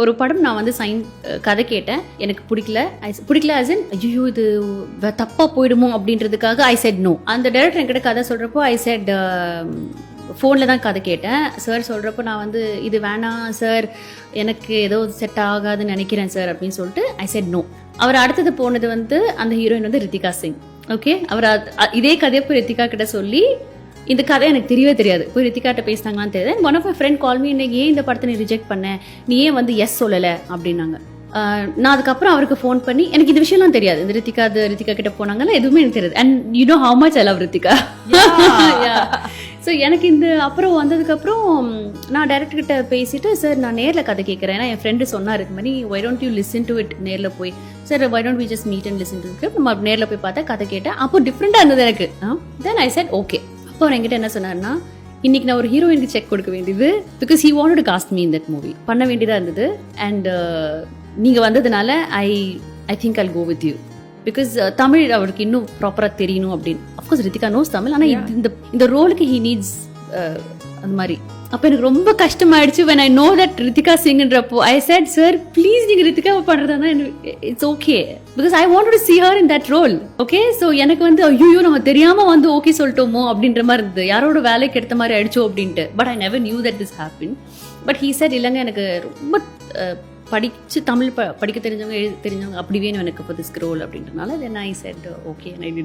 ஒரு படம் நான் வந்து கதை கேட்டேன், எனக்கு பிடிக்கல as in ஐயோ இது தப்பா போயிடுமோ அப்படின்றதுக்காக ஐ செட் நோ. அந்த டைரக்டர் என்கிட்ட கதை சொல்றப்போ ஐ செட் ஃபோனில் தான் கதை கேட்டேன். சார் சொல்கிறப்போ நான் வந்து இது வேணாம் சார், எனக்கு ஏதோ செட் ஆகாதுன்னு நினைக்கிறேன் சார் அப்படின்னு சொல்லிட்டு ஐ செட் நோ. அவர் அடுத்தது போனது வந்து அந்த ஹீரோயின் வந்து ரித்திகா சிங். ஓகே, அவர் இதே கதையை போய் ரித்திகா கிட்ட சொல்லி, இந்த கதை எனக்கு தெரியவே தெரியாது, போய் ரித்திகாட்ட பேசினாங்களான்னு தெரியாது. One of my friend call me, இன்னைக்கு ஏன் இந்த படத்தை நீ ரிஜெக்ட் பண்ண, நீ ஏன் வந்து எஸ் சொல்லலை அப்படின்னாங்க. நான் அதுக்கப்புறம் அவருக்கு ஃபோன் பண்ணி, எனக்கு இந்த விஷயம்லாம் தெரியாது, இந்த ரித்திகா கிட்ட போனாங்கல்ல, எதுவுமே எனக்கு தெரியாது. And you know how much I love Rithika. So எனக்கு இந்த அப்புறம் வந்ததுக்கப்புறம் நான் டைரக்டர் கிட்ட பேசிட்டு, சார் நான் நேரில் கதை கேட்குறேன், ஏன்னா என் ஃப்ரெண்டு சொன்னார் இது மாதிரி, why don't you listen to it, நேரில் போய் sir why don't we just meet and listen to it. நம்ம நேரில் போய் பார்த்தா கதை கேட்டேன், அப்போ டிஃப்ரெண்டாக இருந்தது எனக்கு. தென் ஐ செட் ஓகே. அப்போ அவர் என்கிட்ட என்ன சொன்னார்னா, இன்னைக்கு நான் ஒரு ஹீரோயினுக்கு செக் கொடுக்க வேண்டியது, because he wanted to cast me in that movie, பண்ண வேண்டியதாக இருந்தது. அண்ட் நீங்கள் வந்ததுனால I think I'll go with you, because Tamil அவருக்கு இன்னும் ப்ராப்பராக தெரியணும் அப்படின்னு. அஃப்கோர்ஸ் ரித்திகா நோஸ் தமிழ், ஆனால் இந்த ரோலுக்கு ஹி நீட்ஸ் அந்த மாதிரி. அப்போ எனக்கு ரொம்ப கஷ்டமாயிடுச்சு when I know that Ritika சிங்ன்றப்போ. ஐ said சார் ப்ளீஸ் நீங்கள் ரித்திகாவை பண்ணுறதுனா it's okay, because I want to see her in that role. Okay, so எனக்கு வந்து ஐயோ நம்ம தெரியாமல் வந்து ஓகே சொல்லிட்டோமோ அப்படின்ற மாதிரி இருந்தது, யாரோட வேலைக்கு எடுத்த மாதிரி ஆயிடுச்சோ அப்படின்ட்டு. But I never knew that this happen. But he said இல்லைங்க, எனக்கு ரொம்ப படித்து தமிழ் படிக்க தெரிஞ்சவங்க எழுத தெரிஞ்சவங்க அப்படி வேணும் எனக்கு இப்போ திஸ் ரோல் அப்படின்றனால. Then I said okay, and I did